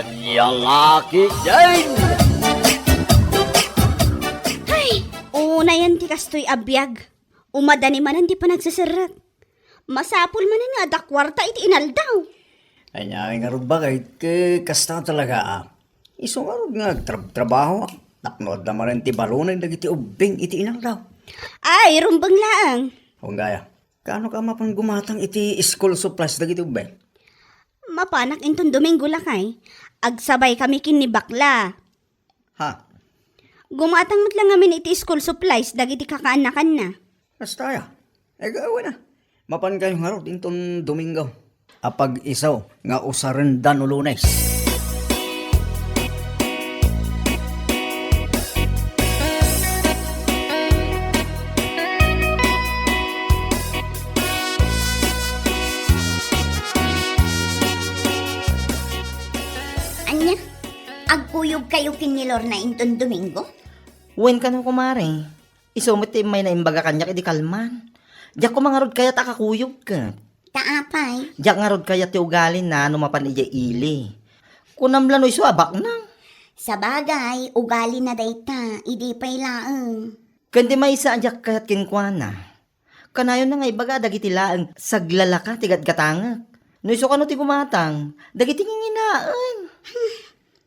Kanyang aki din! Ay, una yan ti kastoy abiyag. Umadani manan di pa nagsasarat. Masapul manan nga dakwarta iti inaldaw. Ay niya, nga rin bagay, kasta talaga Iso nga rin nga, trabaho Naknood naman rin ti balonay, nagiti ubing iti inang daw. Ay, rumbang laang. Kung gaya, kaano ka mapan gumatang iti school supplies dagiti ubing? Mapanak inton Domingo lakay. Agsabay kami kin ni bakla. Ha? Gumatang mo't lang amin iti school supplies dagiti kakaanakan na. Basta ya. Gawa na. Mapan kayo nga rin inton Domingo. Apag isaw, nga usaran dan ulunes. Anya, agkuyog kayo kin ni Lorna inton Domingo? Wen ka na kumare. Isumit may naimbaga kanya kiti kalman. Diyak ko mga rod kaya takakuyog ka. Taapay. Diyak nga rod kaya ti ugalin na numapan iya ili. Kunamlan o iso abak na. Sa bagay, ugali na dayta, idi pa'y laang. Kandi may isa diyak kayat kinkwana. Kanayon na nga ibaga dagiti laang saglalaka tigat katangak. No iso ka no ti gumatang, dagiti nginginaan.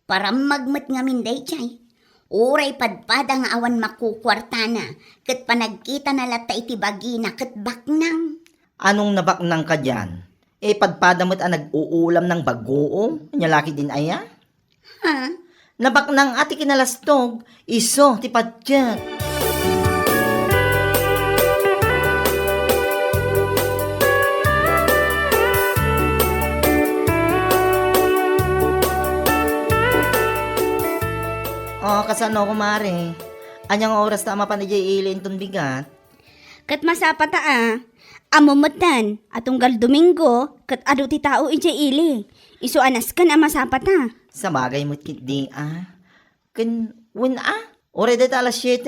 Para magmat nga minday chay. Uray padpad ang awan makukwarta na, kat panagkita na lata iti bagina, kat baknang. Anong nabaknang ka dyan? Padpadamot ang nag-uulam ng bagoong? Nyalaki din aya? Ha? Nabaknang ati kinalastog, iso ti padyan. Kasano kumare? Anyang oras na mapan ni ilin ton bigat? Kat masapata amumutan, atunggal Domingo, kat adu ti tao ije ili. Isu anas kan masapata. Sa bagay mo't kiti Ken, win Ore dito alas 7.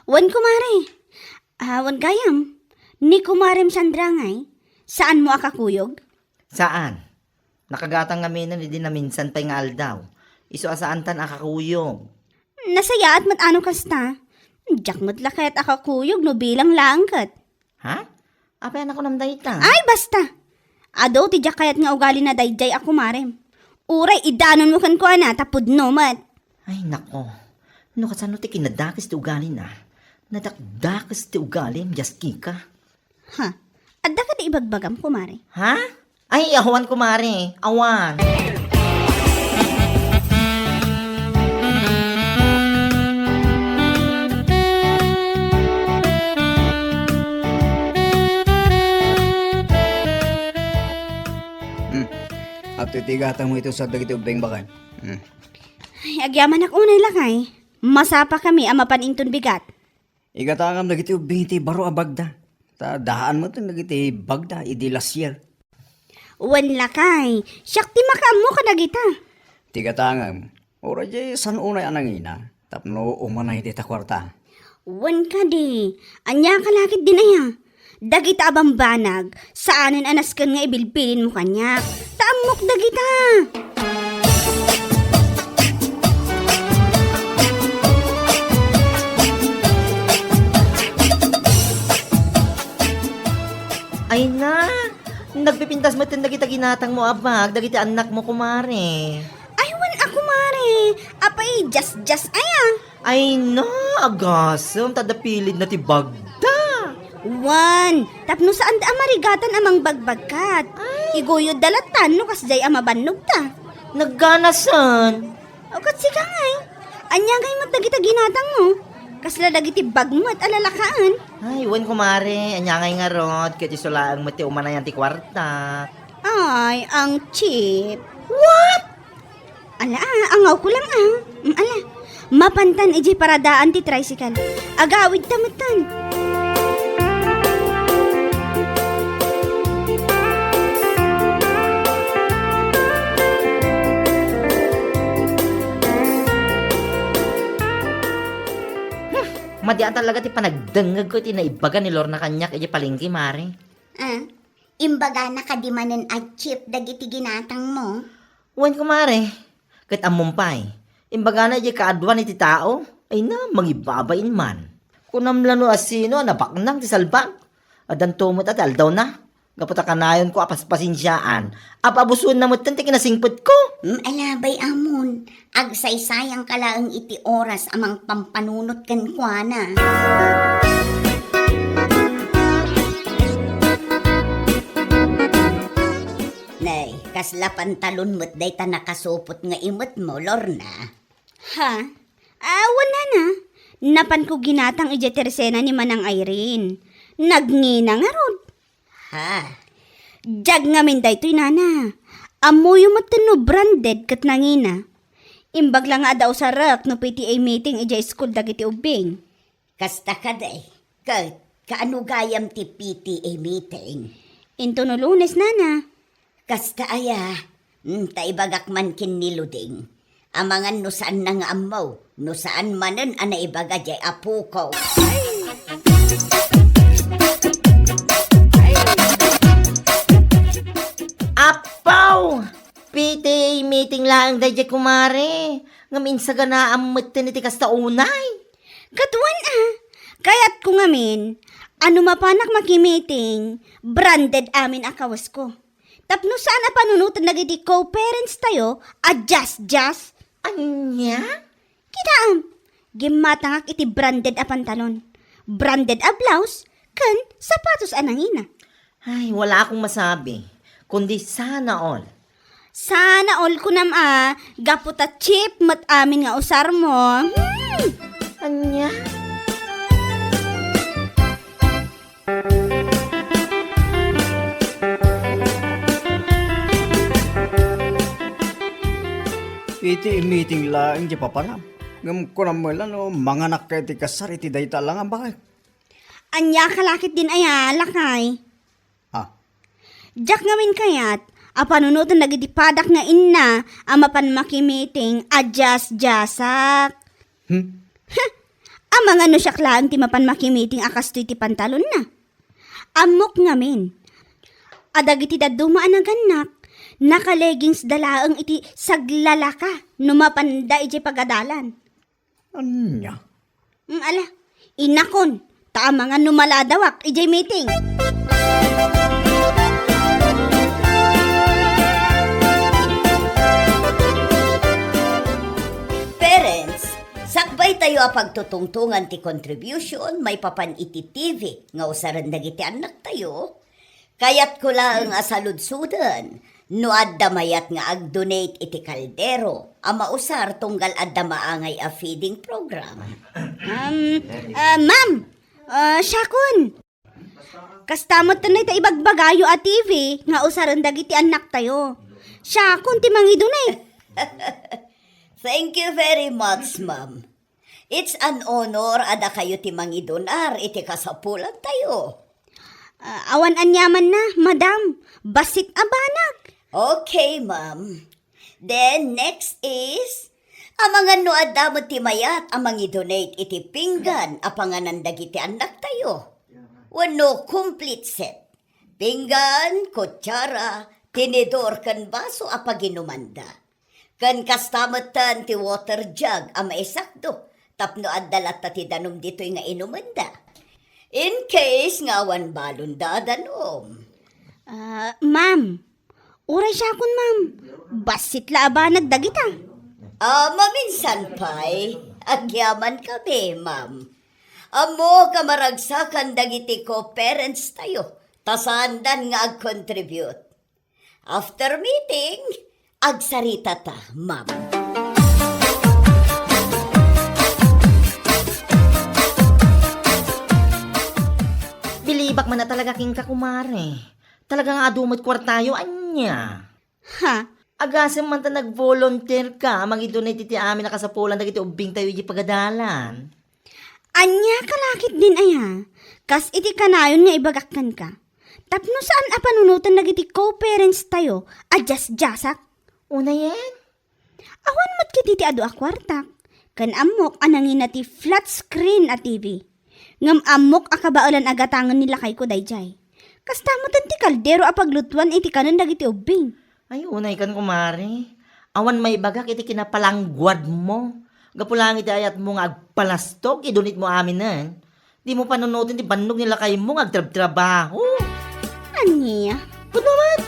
Wan kumare. Wan gayam. Ni kumarem sandrangay. Saan mo akakuyog? Saan? Nakagatang kami na di na minsan pa'y nga aldaw. Isu asaan tan akakuyog. Nasaya at matano kasta. Diyak mo't lakay at akakuyog no bilang langkat. Ha? Apayan ako namday ta. Ay, basta! Ado, ti kayat nga ugali na dayjay ako marem. Uray, idanon mo kan ko tapod nomat. Ay, nako. No kasano ti kinadakis ti ugali na. Nadakdakas ti ugali, jaski ka. Ha? Adda ka di ibagbagam, kumare. Ha? Ay, awan kumare. Awan. At titigatan mo ito sa dagiti ubing bakan. Ay, agyaman ak unay lakay. Masapa kami amapan inton bigat. Igatangam dagiti ubing iti baro abagda. Ta daan mo ito dagiti bagda, idi last year. Wan lakay. Siyak ti makamu ka dagita. Tigatangam. Ora jay san unay anangina. Tapno umanay iti takwarta. Wan ka di. Anya kalakit din aya. Dagita abambanag. Saanin anas kan nga ibilbilin mo kanya. Taamok dagita. Ay na. Nagpipintas mo tin dagita ginatang mo abag. Dagita anak mo kumare. Ay, wan ako mare. Apay, just aya. Ay na. Agasam. Tadapilid na ti bagda. Wan, tapno saan da amarigatan amang bagbagkat. Iguyod dalatan no kasjay amabannog ta. Nagganasan. O kat si kangay. Anya ngay matagita ginatang mo. Kasla dagiti bagmat alalakaan. Ay, wan kumare. Anyangay nga rod. Kaya sulaang mati umanayan ti kwarta. Ay, ang cheap. What? Ala, angaw ko lang ala, mapantan iji paradaan ti tricycle. Agawid tamatan. Madian talaga ti panagdengag ko ti naibaga ni Lorna kanya kaya palingki mare. Imbaga na kadimanan at cheap dagiti ginatang mo. Wan ko mare. Kat amumpay. Imbaga na di kaadwan iti tao. Ay na, mangibabain man. Kunamlano asino, napaknang ti salbag. Adan tumot at aldaw na. Kaputa kanayon ko apas pasinsyaan. Apabusun na mo ti kinasingpot ko. Alabay amon, agsaysayang kalaang iti oras amang pampanunot kan kuana. Nay, kasla pantalon mo't day ta nakasupot nga imot mo, Lorna. Ha? Wala na. Napan ko ginatang ije tersena ni Manang Irene. Nagngina nga rod. Ha? Jag ngamin da ito'y nana. Amoy mo no branded kat nangina. Imbag lang nga daw sa rak no PTA meeting ije school dagiti ubing. Kasta ka day. Kaano gayam ti PTA meeting? Into no Lunes nana. Kasta aya, taibagak man kiniluding. Amangan no saan na nga amaw, no saan manen ana ibaga jay apo ko. Apaw! PTA meeting lang day kumare. Ngamin sa ganaam mutin iti kasta unay. Katuan Kaya't ko ngamin, ano mapanak makimeeting, branded amin akawas ko. Tapno sana panunutan nagiti co-parents tayo, just. Anya? Kitaam, gimatangak iti branded a pantalon, branded a blouse, kan sapatos anangina. Ay, wala akong masabi. Kundi sana all. Sana all ko gaputa chip mat amin nga usar mo. Anya? Iti meeting lang di paparam. Ngam ko naman lang, no, mga nakay ti kasar, iti dayta lang ang bakit. Anya kalakit din lakay. Ah, Jak ngamin kayat, panunutan nagitipadak nga inna, amapan makimeeting, jasak. Amang ano siya klaan ti mapan makimeeting akas ti pantalon na. Amok ngamin. Adagiti dumaan ang ganak, naka-leggings dalaang iti saglalaka, numapanda iti pagadalan. anya? Ala, inakon, tama nga numaladawak iti meeting. Parents, sakbay tayo a pagtutungtungan ti contribution, may papan iti TV, nga usaran dagiti anak tayo. Kayat ko lang asaludsudan, no adda mayat nga ag-donate iti kaldero, ama usar tunggal adda maangay a feeding program. Ma'am, syakon. Kastamot na ita ibagbagayo a TV, nga usaran dagiti anak tayo. Syakon ti mangidunay. Thank you very much, ma'am. It's an honor ada kayo ti mangidonar iti kasapulan tayo. Awan anyaman na, madam. Basit abanag. Okay, ma'am. Then, next is, amangan no adamo ti mayat, amang i-donate iti pinggan, apanganan dagiti anak tayo. Wano complete set. Pinggan, kutsara, tinidor kan baso apaginumanda. Kan kastamatan ti water jug, ama isakdo, tapno addalat ti danom dito'y nga inumanda. In case nga awan balon dadanom. Ma'am, uray syakon ma'am. Basit la abanag dagita. Maminsan pa'y, agyaman kami, ma'am. Amo kamaragsakan dagiti ko parents tayo, tasandan nga ag-contribute. After meeting, agsarita ta, ma'am. Bilibak man na talaga king kakumare. Talaga nga adumot kwartayo, anya. Ha? Agasim man ta nag-volunteer ka, mag-donate iti amin nakasapulan dagiti ubing tayo iti pagadalan. Anya kalakit din aya. Kas iti kanayon nga ibagakkan ka. Tapno saan panunutan nagiti co-parents tayo, jasak. Una yan? Awan mat kiti ti adu akwartak. Kan amok anangin na ti flat screen a TV. Ngam amok akabaulan agatangan nila kay ko dayjay. Kas tamutan ti kaldero a paglutuan iti kanan dagiti ubing. Ay, unay kan kumare. Awan may bagak iti kinapalangguad mo. Gapulang iti ayat mo nga agpalastog, idunit mo amin na. Di mo panunutin ti bandog nila kay mo nga agtrab-trabaho. Anya? Ba't naman?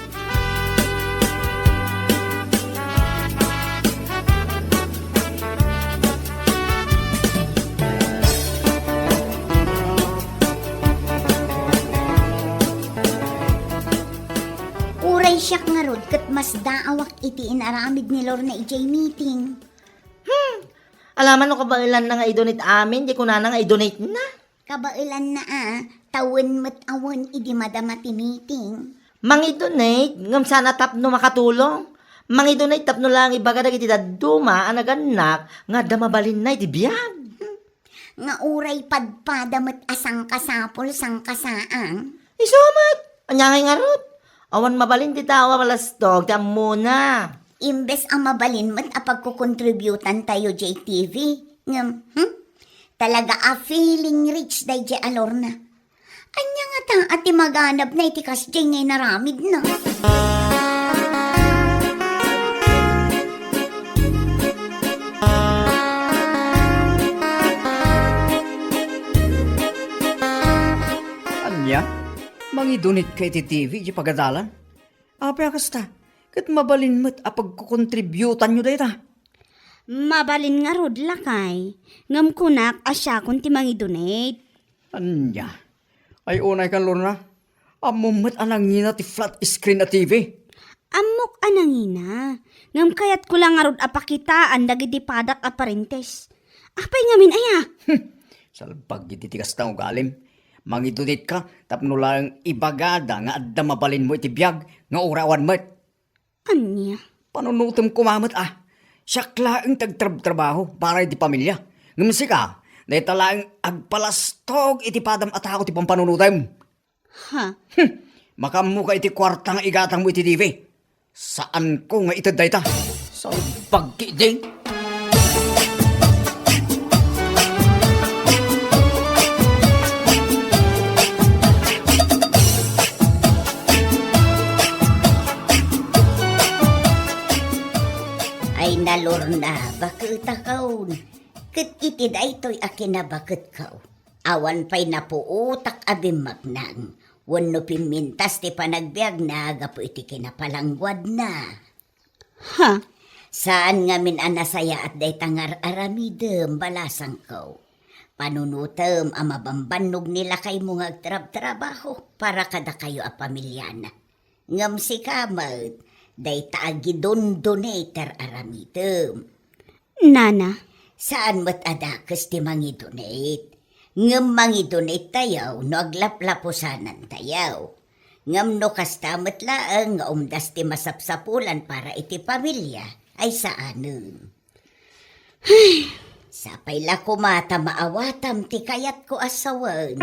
Uray siya nga rod kat mas daawak iti inaramid ni Lorna ijay meeting. Alaman no kabailan na nga idonate amin, di ko na nga idonate na. Kabailan na tawon mat awan idi madamati meeting. Mangidonate, ngam sana tapno makatulong. Mangidonate tapno lang ibaga dagiti daduma anaganak nga damabalin na iti biyag. Nga uray padpadamat asang kasapol sang kasaang. Isumat! Anyangay nga rod. Awan mabalin ti tawa malastog, tiyam muna. Imbes ang mabalin mat apagkukontributan tayo JTV. Ngam, talaga feeling rich day jay Alorna. Anya nga ta ati maganap na iti kasjay ngay naramid na. Anya, mangidunit kay ti TV di pagadalan. Apa kasta, kat mabalin mo't apagkukontributan nyo dayta. Mabalin nga rod lakay. Ngam kunak asya kun ti mangidonate. Anya, ay unay kan Lorna, amumot anangina ti flat screen na TV. Amok anangina. Ngam kayat ko lang nga rod apakitaan dagiti padak aparentes. Apay ngamin aya. Salpag iti tigas na ugalim. Mangidunit ka, tapno lang ibagada nga adda mabalin mo iti biyag nga urawan mo't. Anya? Panunutom kumamat Siyakla ang tagtrabaho para iti pamilya. Ngamsi ka, dahil talaang agpalastog iti padam at ako ti pampanunutem. Ha? Makamu ka iti kwarta nga igatang mo iti TV. Saan ko nga itad dayta? Sa pagkiding. Ay na Lorna, bakit akaw? Kat iti da ito'y akin na bakit kaw? Awan pa'y napuutak abim magnang. Wano pimintas ti panagbiag na agapo iti kinapalangwad na. Ha? Saan nga min anasaya at day tangar aramidem balasang kaw? Panunutem ang mabambanog nila kay mong agtrab-trabaho para kada kayo a pamilyana. Ngam si kamat, day taagi donator aramidem. Nana? Saan mat adakas ti mangidonate? Ngam mangidonate tayaw no aglaplapusanan tayaw. Ngam no kastamat laang nga umdas ti masapsapulan para iti pamilya ay saanen. Sapay la kumata maawatam ti kayat ko asawan.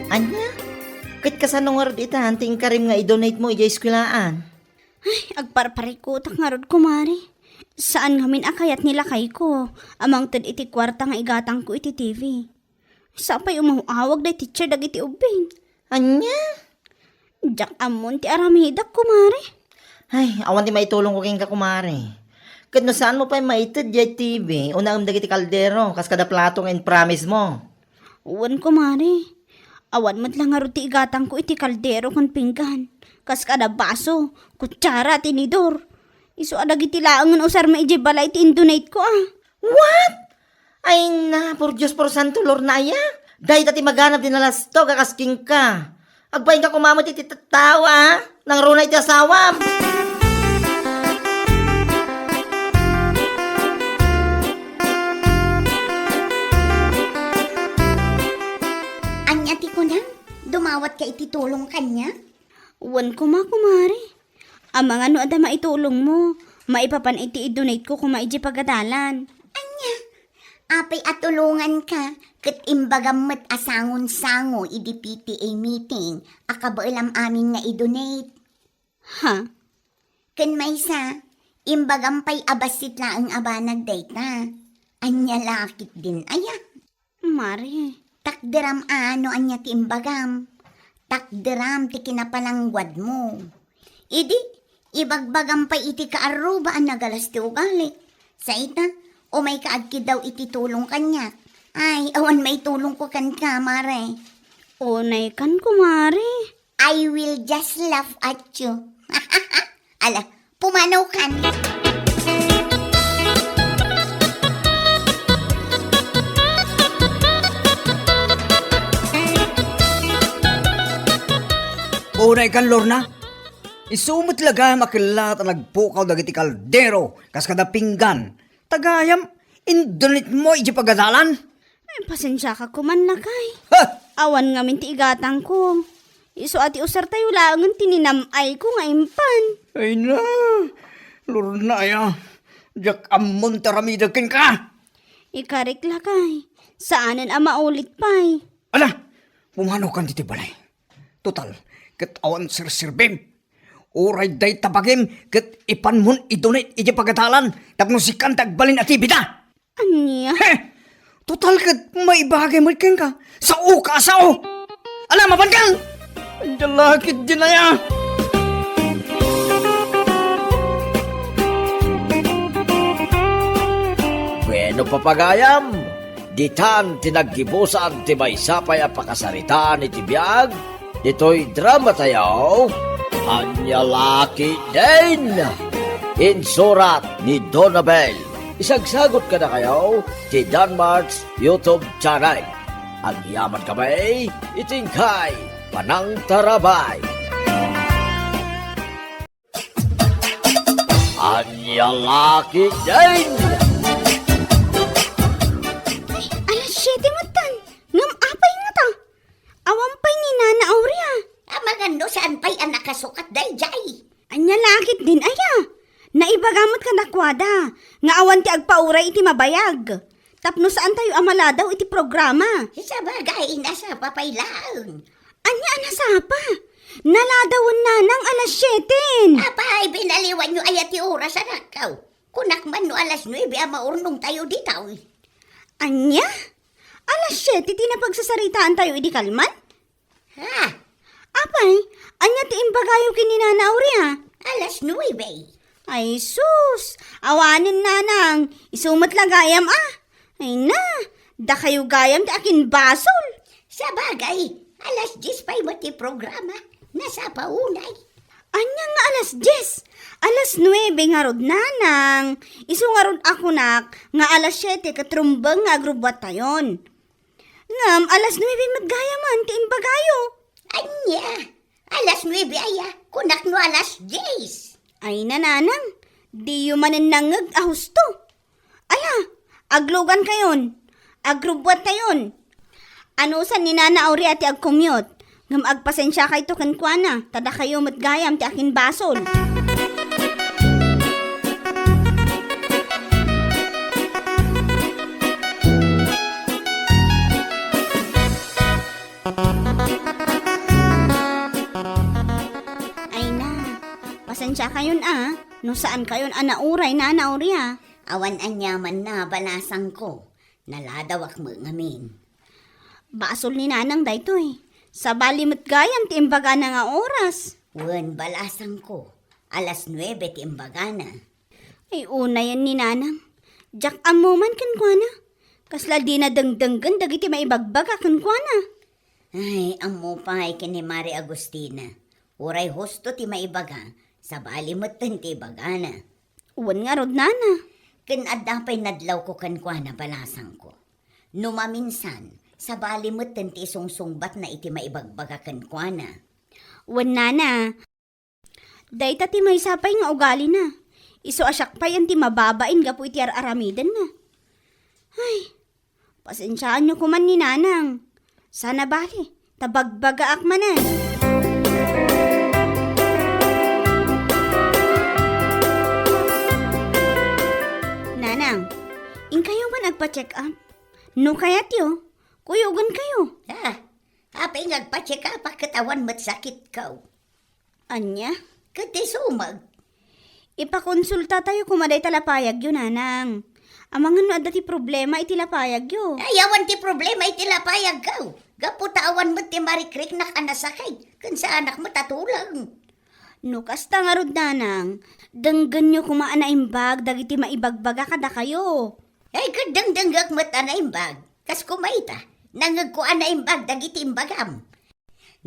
Anya? Kit kasanong nga rod ita, hanting karim nga i-donate mo ijay eskwilaan. Ay, agparparikutak nga rod kumari. Saan ngamin akayat nila kay ko? Amang tad iti kwarta nga igatang ko iti TV. Sapay umawag day teacher dag iti ubing. Anya? Jak amon ti aramidak kumari. Ay, awan ti maitulong ko king kakumari. Kat no saan mo pa maitid jay TV, unang dagiti kaldero, kas kada plato nga promise mo. Uwan kumari. Awan mat lang nga rod ti igatang ko iti kaldero kon pinggan. Kas kada baso, kutsara, tinidor. Iso adag iti laangan usar maiji balay iti indonate ko What? Ay na, por Diyos por Santo Lorna aya. Dahil tati maganap din nalasto, kakasking ka. Agpain ka kumamot iti tawa, nang runa iti asawam. Anya ti ko na? Dumawat ka ititulong kanya? Uwan ko kumari. Amang ano ada maitulong mo. Maipapan iti i-donate ko kung maiji pagadalan. Anya, apay atulungan ka. Kat imbagam mat asangon-sango idi PTA meeting. Akabailam amin nga i-donate. Ha? Kan maysa, Imbagampay abasit la ang abanag dayta. Anya lakit din aya. Mare, Takderam ano anya ti imbagam. Takderam ti kinapalangwad mo. Idi, ibagbagam pa iti kaaruba ang nagalas ti ugali. Sa ita, o may kaagki daw iti tulong kanya. Ay, awan may tulong ko kan ka, mare. unay kan ko, Mare. I will just laugh at you. Ala, pumanaw kan. Unay kan, Lorna. Isumot laga makilat ang nagpukaw dagiti kaldero kas kada pinggan. Tagayam, indunit mo iti pagadalan. Ay, pasensya ka kuman na kay. Ha! Awan nga min ti igatang ko. Iso ati usar tayo langan tininamay ko nga impan. Ay na, Lorna ya. Jak amon taramidakin ka. Ikarik la kay. Saanan ang maulit pay. Ala, pumanaw kan diti balay. Total, ket awan sirsirbim. Uray day tabagim, ket ipan mon idunit iti pagadalan. Tapno si kantag balin ati bida. Anya? Heh! Total ket may bagay mo ken ka. Sao ka, sao! Ala, mabanggal! Ang dalakit din na ya. Bueno papagayam, ditan tinaggibusan ti may sapay a pakasaritaan iti biyag, dito'y drama tayo, Anya Laki din! Insurat ni Donabel. Isagsagot ka na kayo ti Danmarks YouTube channel. Ang yaman kamay, itingkay, panang tarabay. Anya Laki din! Alas 7 matan. Ngam apay nga ta. Awampay ni Nana Aurea. Magando saan pa'y anak kasukat day jay. Anya lakit din aya. Naibagamot ka nakwada. Nga awan ti agpauray iti mabayag. Tapno saan tayo amala daw iti programa. Sa bagay, nasa papaylang. Anya anasapa. Naladawon na ng alas 7. Apay, binaliwan nyo ayat ti oras sa nakaw. Kunak man no alas 9, maurnong tayo ditaw. Anya? Alas 7 tinapagsasaritaan tayo idi kalman? Ha? Apay, anya ti imbagayo kini Nana Aurea. Alas 9. Ay sus, awanin nanang, isumat lang gayam ah. Ay na, da kayo gayam ti akin basol. Sa bagay, alas 10 pa'y mo ti programa. Nasa paunay. Anya nga alas 10, alas 9 nga rod nanang. Isu nga rod ako nak, nga alas 7 katrumbang nga agrubwat tayon. Ngam, alas 9 matgayaman ti imbagayo. Anya, alas 9 aya, kunak no alas 10. Ay nananang, di yumanan nangag ahusto. Ala, aglugan kayon, agrubwat tayon. Ano san ni Nana Aurea ti agkumyot? Ngam agpasensya kay to kankwana, tada kayo matgayam ti akin basol. Ay na, pasensya kayon ah, no saan kayon anauray Nana Aurea. Awan anyaman na balasang ko. Naladawak mo ngamin. Basol ni Nanang daytoy. Sa balimot gayam ti imbaga na nga oras. Wan balasang ko. Alas 9 ti imbaga na. Ay una yan ni Nanang. Jak amuman kan kwa na. Kasla di na dangdanggan dagiti maibagbaga kan kwa na. Ay, ang mupay kini Mari Agustina. Uray husto ti maibaga. Sa balimot ti ibaga na. Uwan nga rod Nana. Kinadapay nadlaw ko kan kwa na balasang ko. Numaminsan, sa balimot ti sungsungbat na iti maibagbaga kan kwa na. Uwan Nana. Dayta ti may sapay nga ugali na. Iso asyak pa yan ti mababain gapu iti aramidan na. Ay, pasensyaan nyo kuman ni Nanang. Sana bali, tabagbaga akmanan. Nanang, in kayo ba nagpa-check up? No kaya tiyo, kuyugan kayo. Ha? Apay ngagpa-check up katawan mo't sakit ka. Anya? Kati sumag. Ipakonsulta tayo kumaday talapayag yun, nanang. Amangan no adda ti problema iti lapayag yo. Ayawan ti problema iti lapayag kaw. Gaputawan mo ti marikrik na kanasakay. Kan sa anak mo tatulang. No kasta nga rod, nanang. Danggan nyo kumaan na imbag, dagiti maibagbaga kada kayo. Ay kadang-danggak mo na imbag. Kas kumaita. Nangagkuan na imbag dagiti imbagam.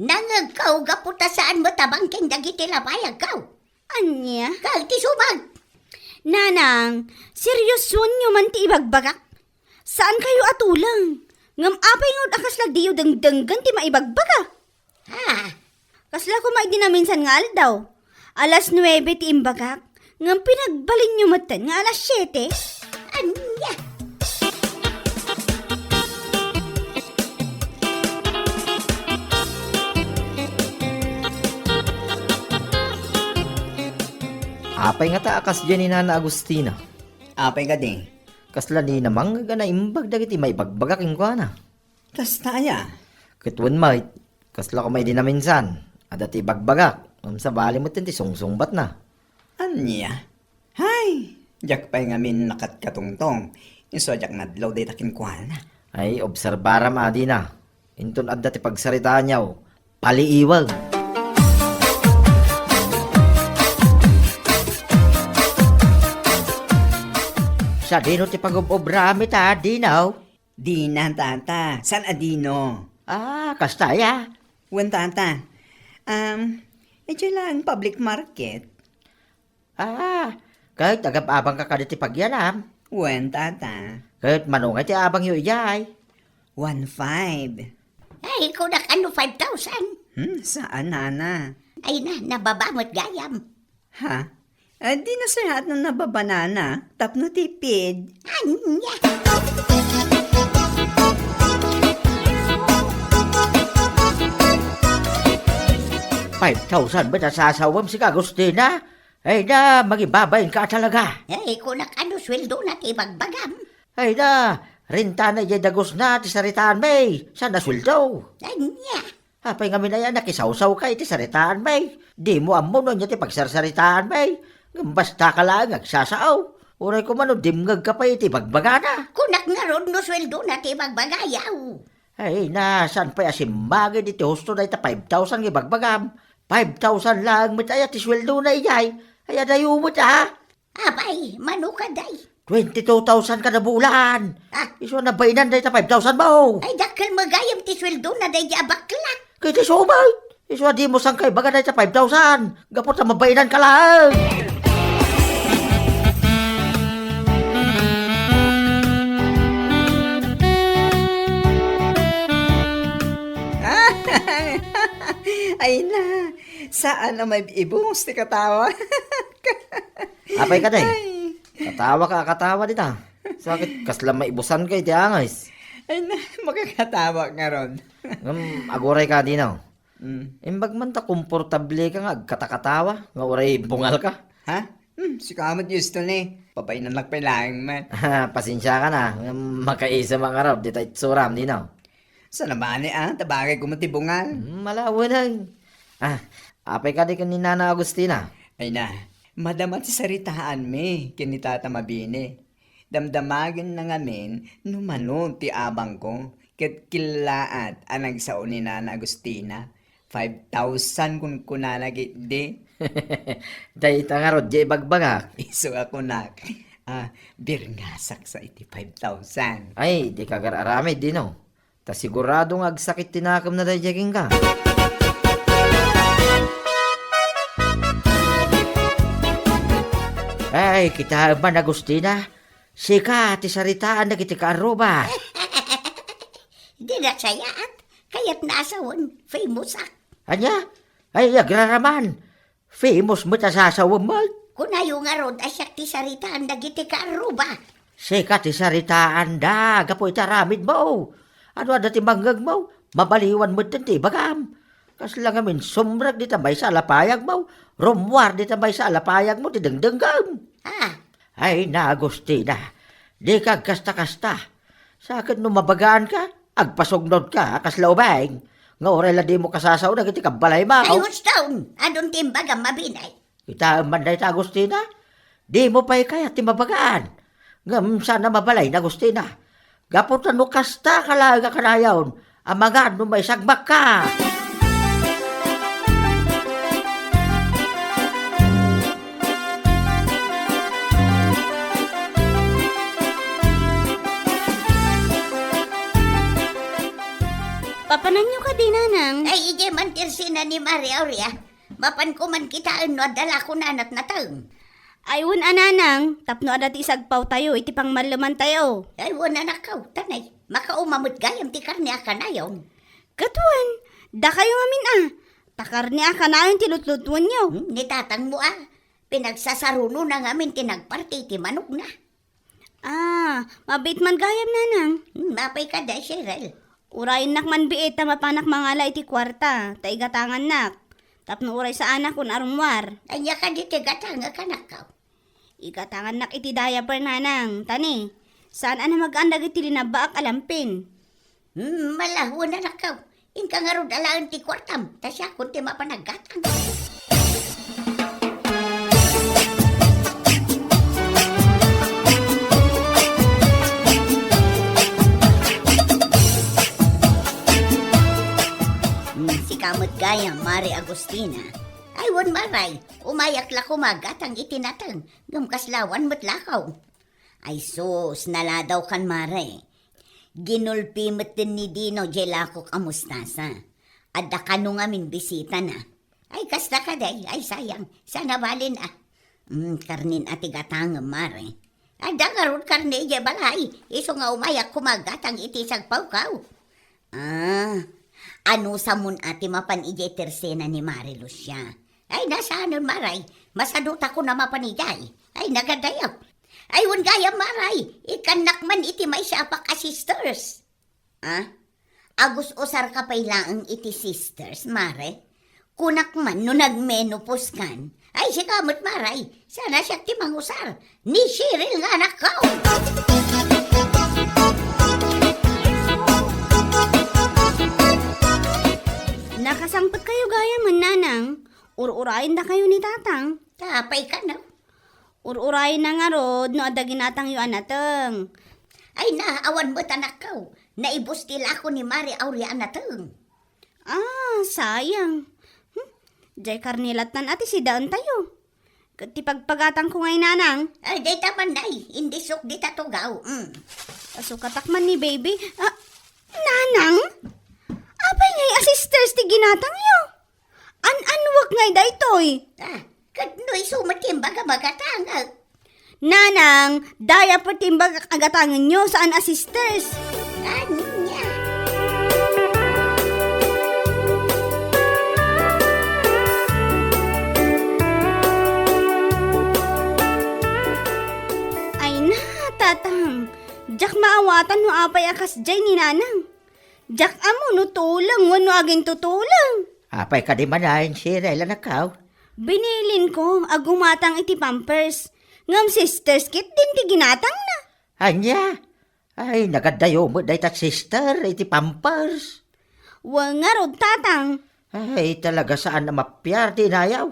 Nangagkaw gaputa saan mo tabangking dagiti lapayag kaw. Anya? Kag ti sumag. Nanang, seryoson nyo man ti ibagbagak. Saan kayo atulang? Ngam apay nga akas lagdiyo dangdanggan ti maibagbaga. Ha? Kasla ko may dinaminsan nga aldaw. Alas 9 ti imbagak. Ngam pinagbalin nyo matan nga alas 7. Anya? Apay nga ta akas dyan ni Nana Agustina. Apay ka din. Kasla ni namang nga na imbag dagiti may bagbagaking ko na. Kasta ya. Kitwan mait, kasla ko may dinaminsan. Adati bagbagak, sa bali mo ti sungsungbat na. Anya? Hay! Jak pa'y ngamin nakatkatungtong. Iso jak nadlaw day takin kuhan na. Ay, obserbara maadi na. Inton adati pagsaritaan niyaw, paliiwag. Sa dino ti pag-obrami ta, dinaw. Di na, tata. San adino? Ah, kastaya. Wen, tata. Medyo lang public market. Ah, kahit agap-abang ka kaditi pagyanam. Wen, tata. Kahit manungay ti abang yu iyay. 1,500. Ay, kung nakano 5,000. Saan, nana? Ay na, nababamot gayam. Ha? Di na sa lahat ng nababanana. Tapno tipid. Anya? $5,000 ba nasasawam si Agustina? Ay na, magibabayin ka talaga. Ay, kung nakano sweldo na ti bagbagam. Ay na, rinta na yung dagos na, ti saritaan may. Saan na sweldo? Anya? Apay nga minaya, nakisawsaw ka iti saritaan may. Di mo amo nun yung ti pagsarsaritaan may. Basta ka lang, agsasaaw. Uray ko mano, dimngag ka pa iti bagbagana. Kunak nga ron no sweldo na ti bagbagayaw. Ay na, saan pa yasimbagin iti husto na ita 5,000 yung bagbagam. 5,000 lang, mitaya ti sweldo na iyay. Ay, adayo mo ta. Abay, manukaday. 22,000 ka na bulan. Ah, Iso na bainan na ita 5,000 mo. ay dakal magayam ti sweldo na day abakla. Kaya ti sumay. Iso di mo sang kay baga na ita 5,000. Gapot na mabainan ka lang. Ay na, saan na may ibungs ti katawa? Apay ka day. Katawa dita. Sakit kasla maibusan kay ti angay. Ay na, makakatawa nga ron. Aguray ka di na. Mm. Imbag man ta komportable ka nga katakatawa. Nga uray bungal ka. Ha? Si kamot gusto ni. Papainan lang lang man. Pasensya ka na. Makaisa mga rab. Di tayo tsuram di na. Sa naman tabagay ko matibungal. Malawa na. Apay ka di ka ni Nana Agustina. Ay na, madamat si saritaan me, kinitata mabini. Damdamagan na ngamin, numanon ti abang ko, ket kilaat anag sa ni Nana Agustina. 5,000 kun kunanagit di. Day tangarod di bagbagak. Iso ako nak. Birngasak sa iti 5,000. Ay, di ka gararami di no. Ta siguradong agsakit tinakam na dayaging ka. Ay, kita man Agustina. Sika, ti saritaan na kiti kaaruba. Di na sayaat. Kaya't nasawon, famous ak. Anya? Ay, agraraman. Famous mo ta sasawam mo. Kunayo nga ron asyak ti saritaan dagiti kaaruba. Sika, ti saritaan da. Gapoy taramid mo. Ano ada ti manggag mo? Mabaliwan mo ti bagam. Kas lang amin, sumrag di tambay sa alapayag mo. Rumwar di tambay sa alapayag mo, ti dengdenggam. Ay na, Agustina, di ka kasta-kasta. Sa akin no mabagaan ka, agpasugnod ka, kaslaubay. Nga oray la di mo kasasaw na kiti kabalay Ay makaw. taon, adon timbagam mabinay. Kita manday ta, Agustina, Di mo pa'y kaya ti mabagaan. Ngam sana mabalay na Agustina. Gaputan no kasta kalaga kanayaon. Amagan no may sagbak ka. Papanan nyo ka din, nanang. Ay, ije man tirsina ni Maria Aurea. Mapan ko man kita no dala ko na anak na taong. Ayun, ananang. Tapno adati isagpaw tayo, iti pang malaman tayo. Ay, wala na kaw, tanay. Makaumamot gayam ti karni akanayon. Katuan, da kayo amin Takar ni akanayon tilutlutuan nyo. Ni tatang mo Pinagsasaruno na ngamin tinagparti ti manok na. Mabit man gayam, nanang. Mapay ka da, Cheryl. Urayin nak man biit ta mapanak mangala iti kwarta, taigatangan nak. Tapno uray sa anak kun arumwar. Anya ka di tigatanga ka na kaw. Igatangan nak iti diaper, nanang. Tani, saan mag-andag iti linabaak alampin? Malaho na na kaw. Inka nga ro dalaan ti kwartam. Tasya kun ti mapanagatang. Si kamot gaya, Mari Agustina. Ay, wan maray. Umayak la kumagatang itinatang. Gamkaslawan mo't lakaw. Ay sus, naladaw kan Mare. Ginulpi mo't din ni Dino jelako kamustasa. Adda ka nung amin bisita na. Ay, kasta ka day. Ay, sayang. Sana balin karnin atigatang, Mare. Adda nga ron karne je balay. Iso nga umayak kumagatang itisag pawkaw. Ano sa mun ati mapan ije tersena ni Mari Lucia? Ay, nasa anon Maray? Masaduta ko na mapanigay. Ay, nagadayak. Ay, wan gaya Maray. Ikanak man iti may siya pa ka sisters. Agus usar ka pa ilaang iti sisters, Mare? Kunak man no nagmenopause kan. Ay, si kamot Maray. Sana siya ti mangusar. Ni Cheryl nga nakaw. Nakasangpat kayo gaya man, nanang. Ururayin da kayo ni tatang. Tapay ka na. Ururayin na nga rod, no adaginatang yu anateng. Ay, naawan mo tanakaw. Naibos tila ako ni Mari Aurea anateng. Sayang. Jay karnilatan ati si daan tayo. Kati pagpagatang ko ngay, nanang. Ay, day taman day. Hindi sok di tatugaw. Asukatakman ni baby. Nanang? Apay ngay asisters ti ginatang yu. An-anwag ngay da itoy. Kadnoy sumatimbaga magatangag. Nanang, daya pa timbag agatangan nyo saan asisters. Anya? Ay na, tatang. Jak maawatan mo apay akas jay ni nanang. Jak amo no tulang, wano aging tutulang. Apay ka di manayin, Cheryl, anakaw. Binilin ko, agumatang iti pampers. Ngam sisters kit din ti ginatang na. Anya? Ay, nagadayo mo day tat sister, iti pampers. Nga rod, tatang. Ay, talaga saan na mapyar tinayaw.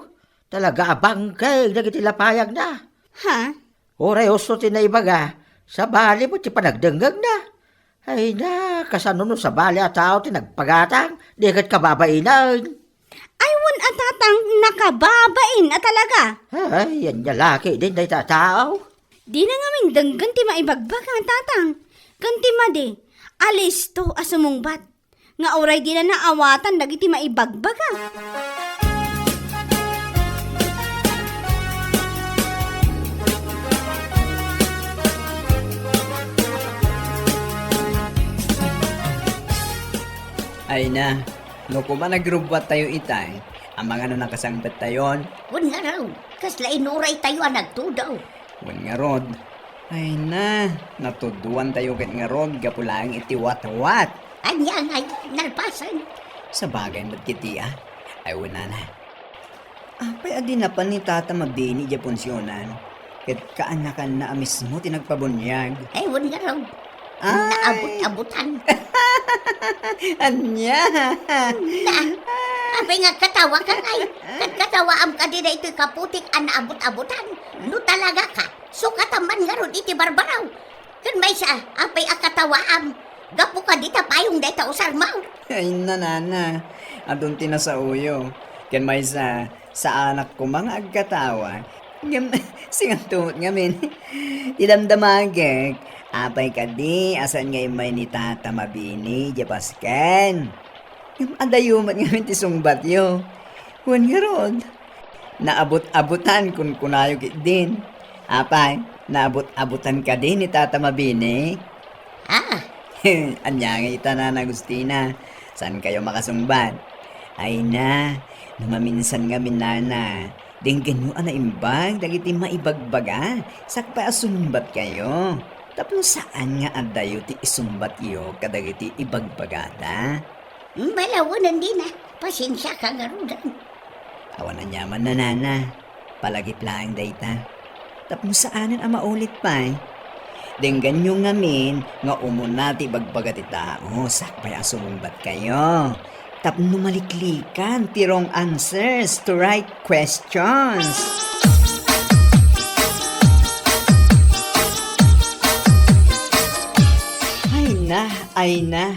Talaga abangkay, nagitilapayag na. Ha? Oray oso tinaibaga, sa bali mo ti panagdenggag na. Ay na, kasano no sa bali at tao tinagpagatang, di kat kababainan. Ay, at tatang nakababain at talaga. Ay, yan lalaki din day tao. Di na ngamin danggan ti maibagbag ang tatang. Ganti madi, alis to asumungbat. Nga oray di na naawatan dagiti maibagbaga. Ay na, no kuman nagrubwat tayo itay, ang mga nakasangbat tayon, Wan nga raw. Kasla inuray tayo nagtudaw. wan nga rod. Ay na, natuduan tayo kat nga rod, gapulang itiwat-wat. Anya ngay, nalpasan. Sa bagay magkiti ay wala na. Apay adi na pa ni tata mabini di punsyonan. Kat kaanakan na mismo tinagpabunyag. Ay, wan nga raw. Ay. Naabot-abutan. Anya! Abay nga katawa ka ay. Katawa am ka din na ito'y kaputik an abot-abotan. No talaga ka. So kataman nga ron iti barbaraw. Kan may sa apay akatawa am. Gapo ka dita payong deta usar mau. Ay nanana, adun tinasauyo. Ken may sa anak ko mga agkatawa. Ngam, singang tuot ngamin. Tidamdamagek, apay ka di, asan ngay may ni tata mabini, japasken. Ngam, adayumat ngamin ti sungbat yo. Huwag nga ron. Naabot-abutan kun kunayo kit din. Apay, naabot-abutan ka din ni tata mabini. Ah, Anya nga ita na Agustina. Saan kayo makasumbat? Ay na, namaminsan nga minana. Dinggan mo ana imbag, dagiti maibagbaga. Sakpa asumbat kayo. Tapos saan nga adayo ti isumbat yo kadagiti ibagbagata? malawanan din ah. Pasensya ka nga ron. Awan na nyaman na nana. Palagip lang dayta. Tapos saanan ang maulit pa eh. Dinggan nyo ngamin nga umuna ti bagbaga ti tao. Sakpay asumbat kayo. Tapno maliklikan ti wrong answers to right questions. Ay na.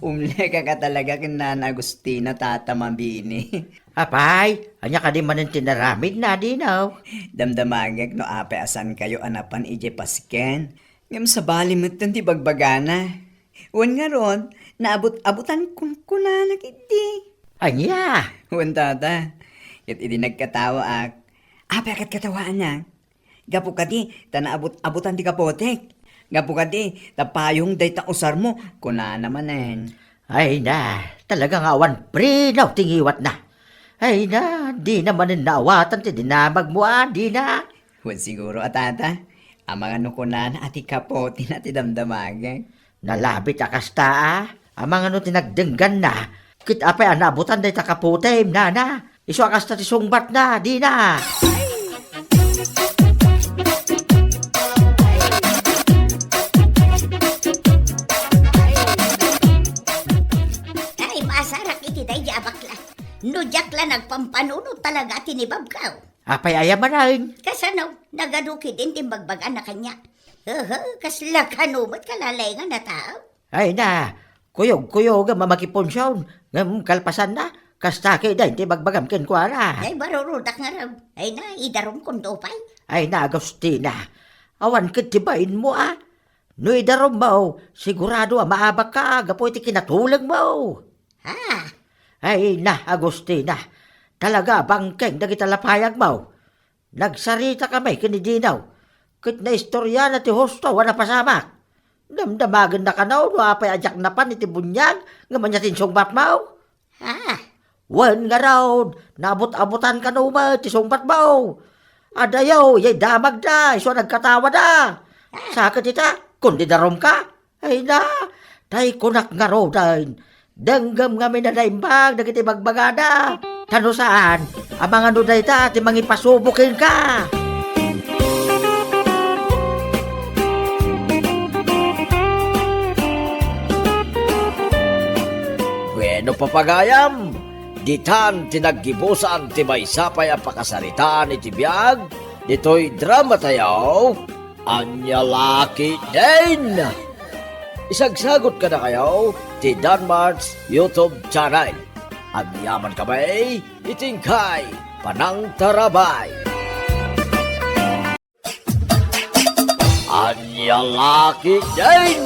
Umle ka talaga kinana Agustina tata mabini. Apay, anya ka di manin tinaramid na dinaw. Damdamagek no ape asan kayo anapan ije pasken. Ngam sa balimot ti bagbagana. Wan nga ron, naabot-abutan kunana kiti. Anya, Wan tata, ket idi nagkatawa ak. Ape akat katawaan niya. Gapo ka di, tanaabot-abutan ti kapotek. Gapo ka di, tapayong day ta usar mo, kuna namanen. ay na, talagang awan prinaw tingiwat na. Ay na, di naman naawatan ti dinamag mo di na. Wan siguro atata, ang mga nukunan ati kapote na ti damdamagek. Nalabit akasta ang mga no tinagdenggan na. Kit apay anabutan day takaputem na. Iso akasta ti sungbat na, di na. Ay, masarak iti day jabakla. No jakla nagpampanuno talaga tinibab ka. Apay ayaman rin. Kasanaw, nagaduki din timbagbagan na kanya. Kasla kanumat kalalay nga na tao. Ay na, kuyog nga mamakiponsyon. Ngam kalpasan na, kastake day ti bagbagam ken kuara. Ay, barurudak nga raw. Ay na, idarom kundo pa'y. Ay na, Agustina, awan kitibain mo No idarom mo, sigurado maabak ka, gapo iti kinatulag mo. Ha? Ay na, Agustina, talaga bangkeng nagitalapayag mo. Nagsarita kami kinidinaw. Kit na istorya na ti hosto, wala pasamak. Damdamagan na ka no apay ajak na pan iti bunyag, nga manyatin sungbat mo. Ha? Wan nga raw, nabot-abutan ka no ma, ti sungbat mo. Adayaw, yay damag da, iso nagkatawa da. Sakit ita, kundi darom ka. Ay na, tay kunak nga raw dahin. Denggam nga minadaimbag, nagiti bagbagada. Tano saan, ang mga nuday ta, ti mangipasubukin ka. Bueno papagayam, ditan tinaggibusan ti maysapay ang pakasaritaan iti biyag, dito'y drama tayo, anya laki din. Isagsagot ka na kayo, ti Danmarks YouTube channel. Agyaman kamay, itingkay, panang tarabay. Anya laki din.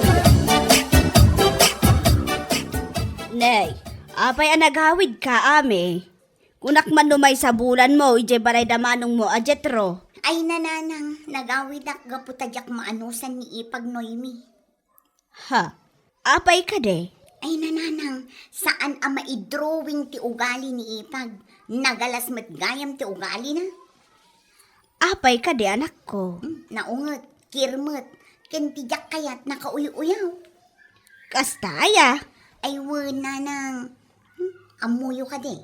Nay, apay naghawid ka ame. Kunak man lumay sa bulan mo, ije baray damanong mo ajetro. Ay nananang, nagawidak gaputadyak maanusan ni Ipag Noemi. Ha, apay ka de. Ay nananang, saan ang maidrawing ti ugali ni Ipag? Nagalas met gayam ti ugali na? Apay ka de anak ko. Naunget, kirmet, kentijak kayat nakauyaw. Kastaya. Ay nanang, amuyo ka de.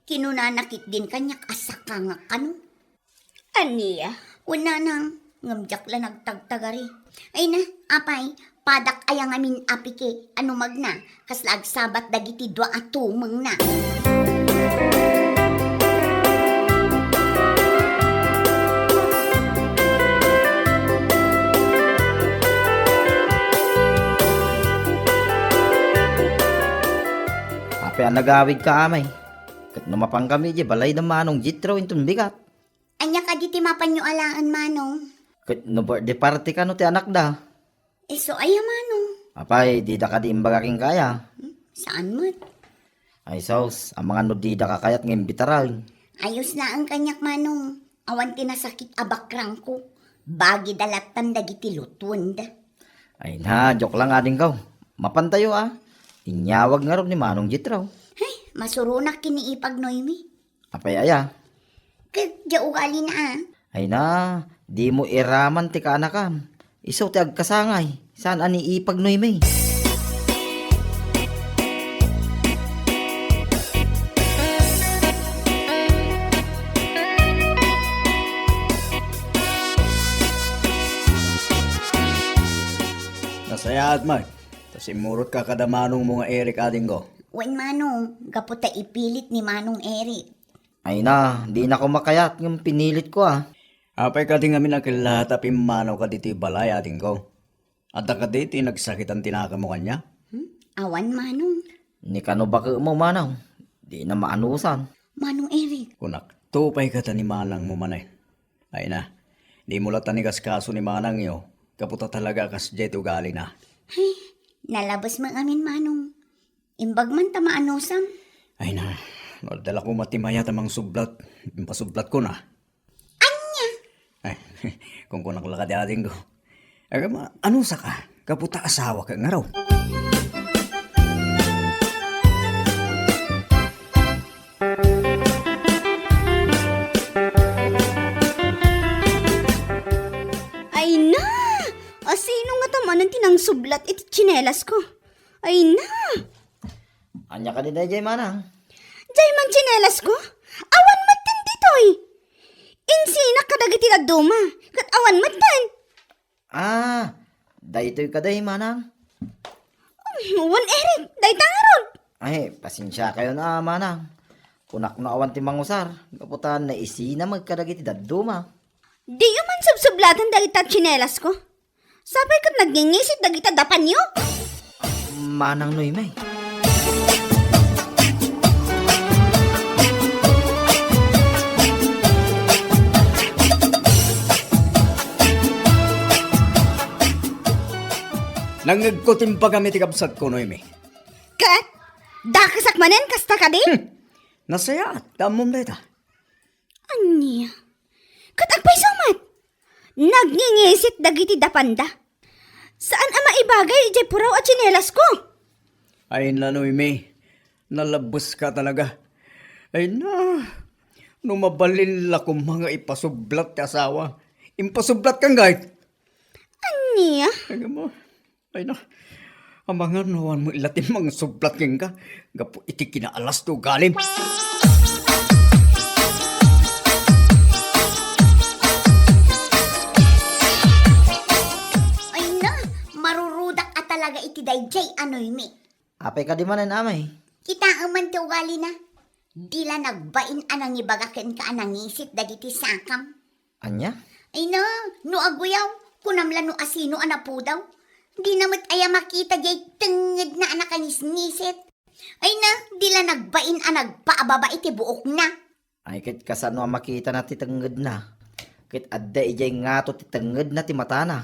Kinunanakit din kanyak asak ka nga kano. Aniya? Nanang, ngamjak la nagtagtagari. Ay na, apay, padak ayang amin apike, ano magna, kaslag sabat dagiti dua atumeng na. nagawid ka amay. Kat numapang kami di balay na manong jitro intong bigat. Anya ka di timapan nyo alaan, Manong. Kat no birthday party ka no ti anak da. So ay, Manong. Apay, di da ka di imbaga king kaya. Saan mo't? Ay sos, ang mga no di da kakayat ng imbitaral. Ayos na ang kanyak, Manong. Awan tinasakit abakrang ko. Bagi dalatan dagiti lutwon da. Ay na, joke lang ading kaw. Mapantayo Inyawag nga rin ni manong jitro. Ay, masurunak kiniipag Noemi. Apay aya. Kadya ugali na Ay na, di mo iraman ti ka anakam. Isaw ti agkasangay. Saan ani ipag noy may? Nasayat man. Tas imurot ka kada manong mga Eric ading ko. Wen Manong, gaputa ipilit ni Manong Eric. Ay na, di na ko makayat yung pinilit ko Apay ka din amin nakilahat apim manaw ka diti balay ading ko. At ka diti nagsakit ang tinaka mo kanya. Awan Manong. Ni kano ba ka mo manaw? Di na maanusan. Manong Eric. Kunak, tupay ka ta ni manang mo manay. Ay na, di mo latan ni kaso ni manang yo. Kaputa talaga kas jet ugali na. Ay, nalabas mo amin Manong. Imbag man tamaanosam. Ay na, dala ko matimaya tamang sublat. Impasublat ko na. Anya? Ay, kung kunak lakad ading ko. Ay, ano sa ka? Kaputa asawa ka nga raw. Ay na! Asino nga tamanan tinang sublat iti tsinelas ko? Ay na! Anya ka din na jay manang. Jay man tsinelas ko? Awan matan ditoy! Insinak kadagiti dagduma, kat awan matan! Daytoy ka day manang. Wan Eric, day tangarod! Ay, pasensya kayo na manang. Kunak na awan ti mangusar. Kaputan na isina magkadagiti daduma. Di yung man subsublatan dagita tsinelas ko. Sabay kat nagingisit dagita dapan nyo? Manang noy may. Nangagkutin pa kami ti kabsat ko, Noemi. Kat, dakasak manen kasta ka di? Nasaya, tamom na ita. Anya? Kat agpay sumat. Nagingisit dagiti dapanda. Saan ama ibagay ijay puraw at tsinelas ko? Ay na, Noemi. Nalabas ka talaga. Ay na, numabalin la kong mga ipasublat ti asawa. Impasublat kang guide. Anya? Ay mo, ay na. Ang mga nawan mo ilatin mga sublat kang ka. Gapo iti kinaalas to galim. Ay na, marurudak at talaga iti dayjay Noemi. Apay ka di manan amay. Kita aman ti ugali na. Dila nagbain anang ibagaken ka anangisit dagiti sakam. Anya? Ay na, no aguyaw, kunamlan no asino anapo daw. Di namat aya makita jay tenged na anak kanisnisit. Ay na, dila nagbain nagpaababa iti buok na. Ay kit kasano ang makita na ti tenged na. Kit adda ijay nga to ti tenged na ti mata na.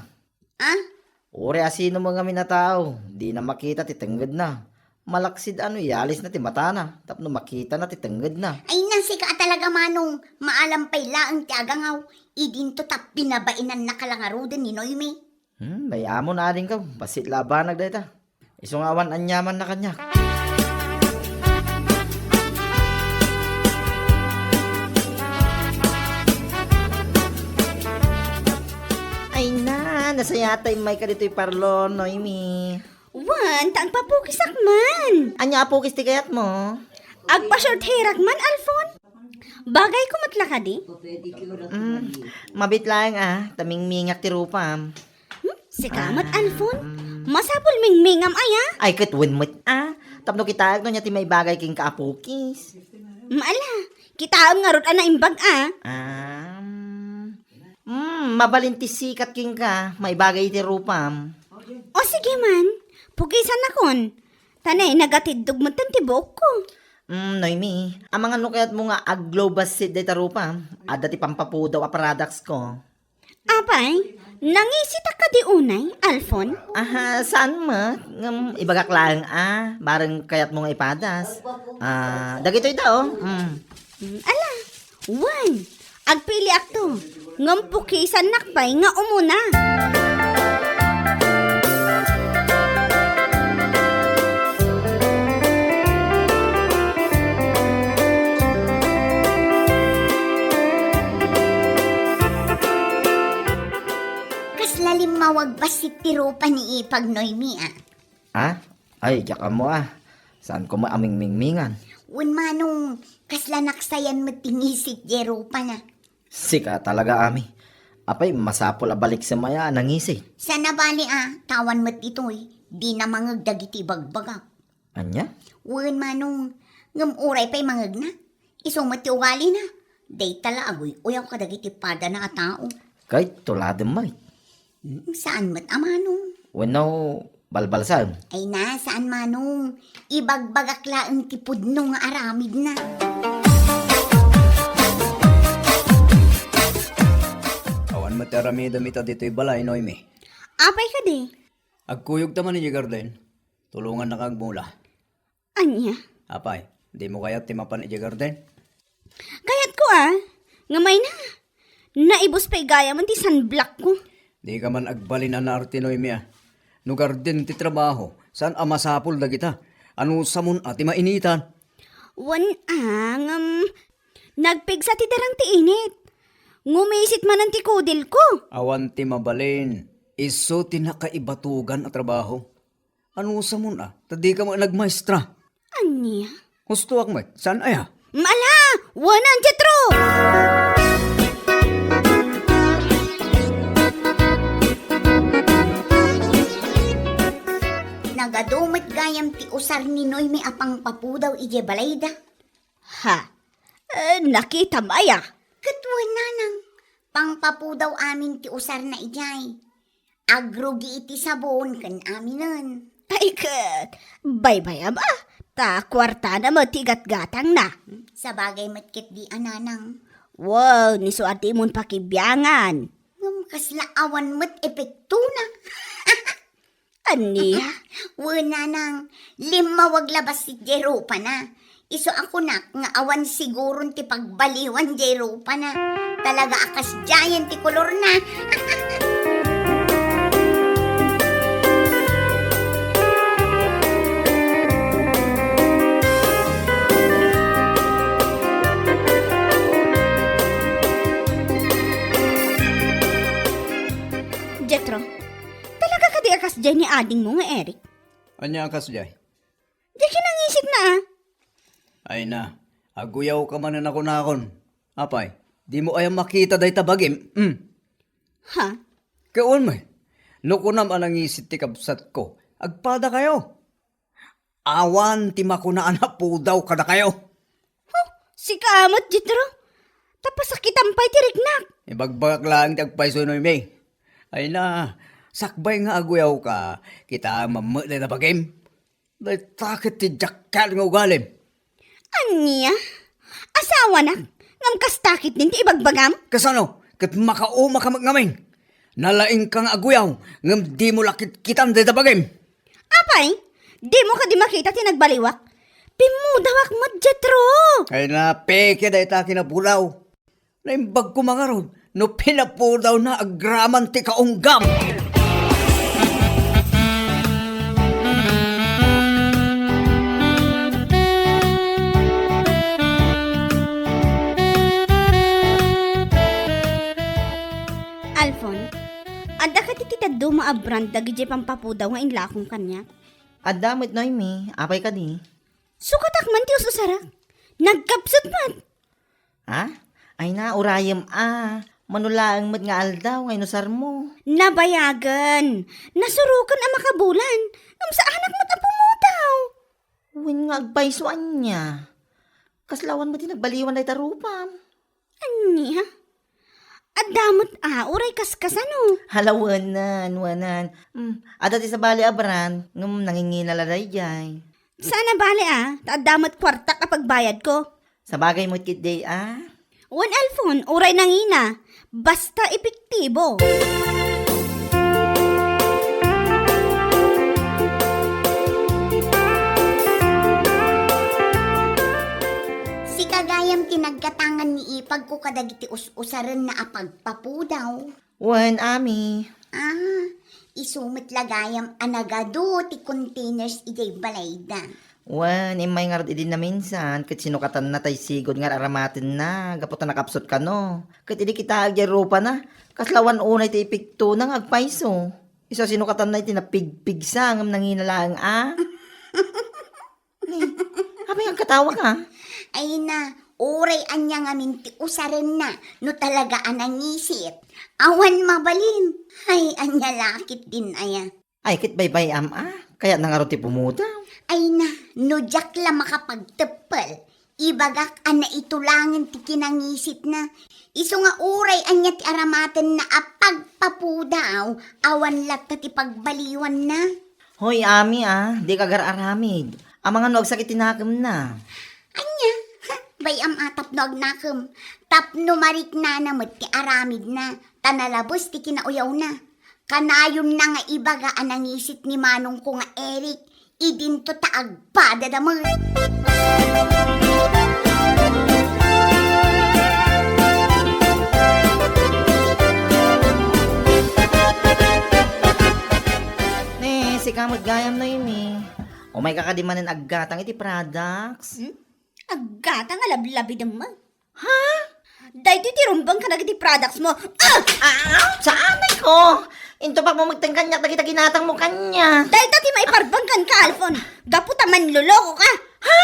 Ah? Uri asino mga minatao. Di na makita ti tenged na. Malaksid yalis na ti mata na. Tapno makita na ti tenged na. Ay na, sika talaga Manong. Maalampay laang ti agangaw. Idin to tap pinabainan na kalangarudan ni Noemi. Bayamo na rin ka. Basit labanag dayta. Isungawan anyaman na kanya. Ay na, nasayatay may ka dito'y parlon, Noemi. Wan, taan papukisak man. Anya apukis ti kayat mo? Agpa-short hairak man, Alfon. Bagay ko matlaka di. Mabit lang taming mingak ti rupam. Sikamat, Alfon. Masapul mingmingam aya. Ay katwin mo't tapno kita no niya ti may bagay king kaapukis. Maala, kita ang ngarot na imbag Mabalinti sikat king ka, may bagay ti rupam. O sige man, pugisan na kon. Tanay, nagatidog mo tan tibok ko. Noemi, ang mga nukayat mo nga aglobasit day tarupa, ada ti pampapudaw a products ko. Apay, nangisita ka di unay, Alfon? Aha, saan ma? Ibagak lang bareng kayat mo nga ipadas. Dagitoy daw. Ala, wan, agpili akto. Ngampukisan nakpay nga umuna. Kaslalim mawag basit tiro pa ni Ipag Noemi Ay, tsaka mo Saan ko maaming mingmingan? Un manong kasla naksayan mo tingisik jero pa na. Sika talaga ami. Apay, masapol a balik sa maya, nangisi. Sa nabali tawan mo't ito'y di na mangagdag iti bagbaga. Anya? Un manong ngam uray pa'y mangag na. Isong mati ugali na. Day tala agoy uyaw kadag iti pada na tao. Kay tuladem may. Saan mo't amanong? Weno, balbalsan. Ay na, saan manong? Ibagbagakla ang tipudno nga aramid na. Awan mataramidam ita dito'y balay, Noemi. Apay ka di. Agkuyog taman ni Garden. Tulungan na kag mula. Anya? Apay, di mo kaya timapan ni Garden? Kayat ko ngamay na. Naibos pa'y gaya man ti sunblock ko. Di ka man agbalin na arte, Noemi No garden ti trabaho, saan amasapol da kita? Ano samon ati mainitan? Wan nagpigsa ti darang ti init. Ngumisit man ang ti kudil ko. Awan ti mabalin. Iso ti nakaibatugan at trabaho. Ano samon tadi ka man nagmaestra. Anya? Gusto ak saan aya? Mala! Wanan jetro! Nagadumit gayam ti usar ni Noemi apang papudaw ije balayda. Ha? Nakita maya. Katwan nanang, pangpapudaw amin ti usar na ijay. Agrugi iti sabon kan aminan. Ay kat, bye-bye ama. Ta kwarta na matigat-gatang na. Sa bagay matkit di ananang. Wow, ni suati mon pakibyangan. Ngam kasla awan mat epekto na. Aniya? Nanang, lima wag labas si Jero pa na. Iso ako na, nga awan sigurong ti pagbaliwan Jero pa na. Talaga akas giant ti kolor na. Jetro, talaga ka di akas dyan ni ading mo nga Eric? Anya kas jay? Di kinangisit na Ay na, aguyaw ka man na nakon. Apay, di mo ayang makita day tabagim. Ha? Kaon mo nukunam anang isit ti kabsat ko. Agpada kayo. Awan ti makunaan na pudaw kada kayo. Si kamot, Jetro. Tapos sakitan pa'y tiriknak. Ibagbag lang ti agpaiso no may. Ay na, sakbay nga aguyaw ka. Kita mamut na tabagim. Day takit ti jackal nga ugalim. Anya? Asawa na? Ngam kastakit din ti ibagbagam? Kasano? Kat makauma ka magngaming. Nalaing kang aguyaw. Ngam di mo lakit kitan day tabagim. Apay, di mo ka di makita ti nagbaliwak. Pimudawak mo, Jetro. Ay na, peke day ta kinapulaw. Naimbag ko mga ron. No pinapudaw na agraman ti kaunggam. Alfon, anda ka tititad do maabrand dagi pampapudaw nga inlakong kanya. Adamit Noemi, apay ka di. Sukatak man ti ususarak. Nagkapsat man. Ay na, urayam manulaang mat nga aldaw, ngay nusar mo. Nabayagan. Nasurukan ang makabulan. Ngam sa anak mo't ang pumutaw. Win nga agbaysuan niya. Kaslawan mo din nagbaliwan na itarupam. Anya? Adamot uray kaskasano. Halawanan. Ada ti sa bali abran, ngam nanginginala day jay. Sana bali taadamat kwarta kapag bayad ko. Sa bagay mo kit day Wan Alfon, uray nangina. Basta epektibo. Si kagayam tinagkatangan ni Ipag ko kadagiti usaran na apagpapudaw. Wen, Ami. Isumit lagayam anagado ti containers ijay balayda. Wen, imay nga rin din na minsan, kat sinukatan na tay sigod nga aramatin na, gaputa nakapsot ka no. Kat hindi kita agyarupa na, kaslawan unay ti ipikto na agpaiso. Isa sinukatan na iti napigpigsa ngam nanginalang Habi ang katawa ka. Ay na, oray anya nga minti usaran na, no talaga anang isip. Awan mabalin. Ay, anya lakit din aya. Ay, kit baybay kaya nangaro ti pumuta. Ay na, no jak la makapagtepel. Ibagak ana itulangan ti kinangisit na. Iso nga oray anya ti aramatan na apagpapudaw. Awan lata ti pagbaliwan na. Hoy, Ami di ka gar-aramid. Ang mga nuag sakit tinakam na. Anya, bayam atap no agnakam. Tapno marik na namot ti aramid na. Tanalabos ti kinauyaw na. Kanayon na nga ibaga anang isit ni manong ko nga Eric. Idinto taagpada damag. Si kamot gayam na yun O may kakadimanin aggatang iti products. Agata nga lablabi naman. Ha? Dahil ti rumbang ka na products mo. Saan ay ko? Into pa mo magtangkanyak na kita ginatang mo kanya. Dahil tati maiparbangkan ka, Alfon. Gaputa man luloko ka. Ha?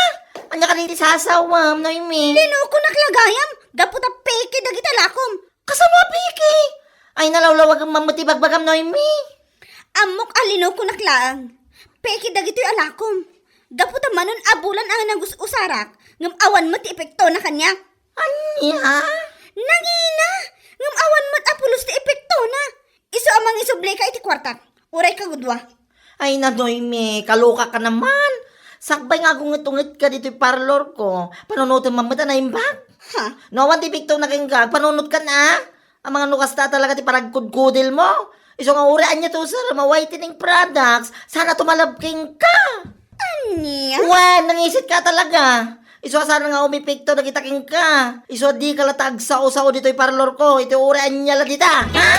Anya ka niti sasawam, Noemi. Linuko naklagayam. Gaputa peke dagita lakom. Kasama piki. Ay nalawlawag ang mamutibagbagam, Noemi. Amok alino ko naklaan. Peki dagito yung alakom. Gaputa manon abulan ang nagus usarak. Ngam awan mo ti epekto na kanya. Anya? Nangina! Ngam awan mo apulos ti epekto na. Iso amang isuble ka iti kwartak. Uray ka gudwa. Ay na, Noemi. Kaluka ka naman. Sakbay nga gungit-ungit ka dito yung parlor ko. Panunutin mamata na yung bag. Ha? Nawan ti pikto na kayong panunod ka na. Ang mga nukasta talaga ti paragkudkudil mo. Iso nga uraan niya to, sir, ma-whitening products. Sana tumalabking ka. Anya? Wan, nangisit ka talaga. Iso sana nga umipikto na kitaking ka. Iso di ka latag sao-sao dito yung parlor ko. Ito uraan niya lang dita. Ha?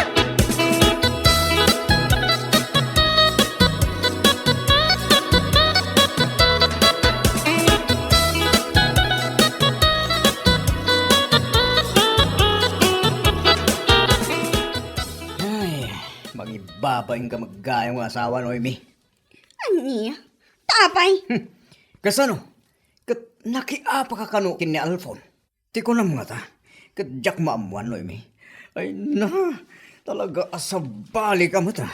Babaeng ka maggayang mga asawa, Noemi. Anya? Tapay. Kasano? Kat nakiapa ka kano kin ni Alfon. Ti ko na mga ta. Kat jak maamuan, Noemi. Ay na, talaga asabali ka mata.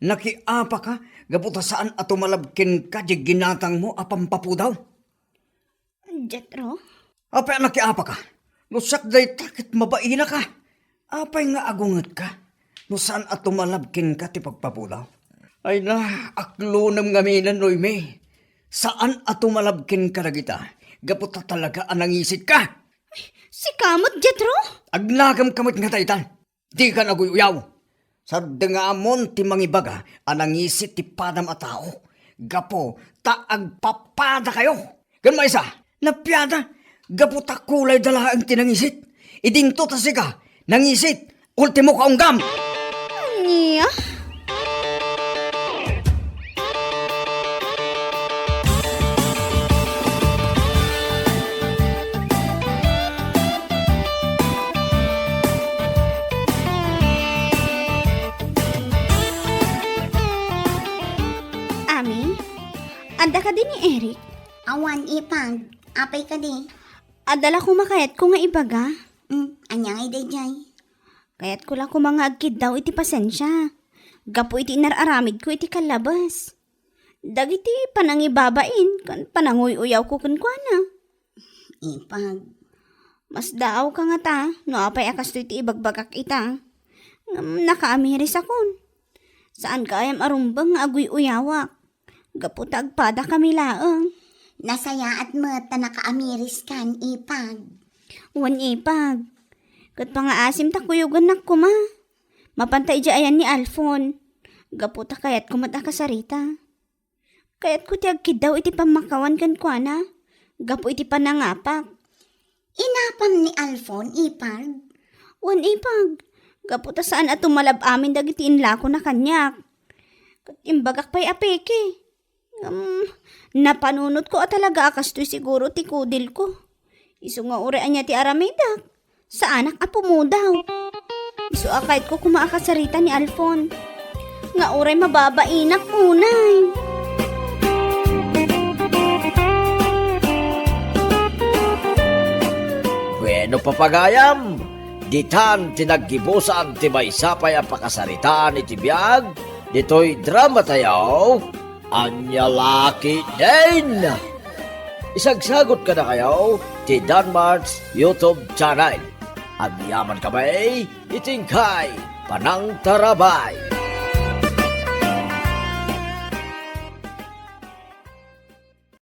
Nakiapa ka, gaputa saan at tumalabkin ka di ginatang mo apampapu daw. Jetro? Apay nakiapa ka. Nusak day takit mabaina ka. Apay nga agungat ka. No saan at tumalabkin ka ti pagpapulaw? Ay na, aklo ng ngaminan, Noemi. Saan at tumalabkin ka na kita? Gaputa talaga anangisit ka. Si kamot, Jetro? Agnagam kamot nga taytan. Di ka naguyaw. Sa dengamon ti mangibaga, anangisit ti padam a tao. Gapo, taagpapada kayo. Ganun isa, napyada. Gaputa kulay dala ang tinangisit. Idinto tasika, nangisit, ultimo kaunggam. Anya? Ami, anda ka din ni Eric. Awan ipag, apay ka di. Adala ko makayat ko nga ibaga. Anya ngay dayjay. Kaya't ko lang ko mga agkid daw iti pasensya. Gapo iti inararamid ko iti kalabas. Dagiti panangibabain, kan pananguy-uyaw ko kunkwana. Ipag, Mas daaw ka nga ta, no apay akas to iti ibagbagak ita. Nakaamiris akon. Saan ka ayam arumbang nga aguy-uyawak. Gaputag pada kami laang. Nasayaat mo ta nakaamiris kan ipag. Wan ipag. Kat pangaasim ta kuyugan na kuma. Mapantay di ayan ni Alfon. Gaputa kayat kumata kasarita. Kayat ko tiag daw iti pamakawan kan kwa na. Gapu iti panangapak. Inapam ni Alfon ipag. Wan ipag. Gaputa saan at tumalab amin dagiti inlako na kanyak. Kat imbagak pa'y apeke. Napanunot ko at talaga akastoy siguro ti kudil ko. Iso nga urean niya ti aramidak. Sa anak apo mo daw. Iso akait ko kumaakasarita ni Alfon. Nga uray mababainak munay. Bueno papagayam, ditan tinaggibusan ti maysapay ang pakasaritaan iti biyag, dito'y drama tayo, Anyalaki din! Isagsagot ka na kayo, ti Danmar's YouTube channel. Agyaman kamay, itingkay, panang tarabay.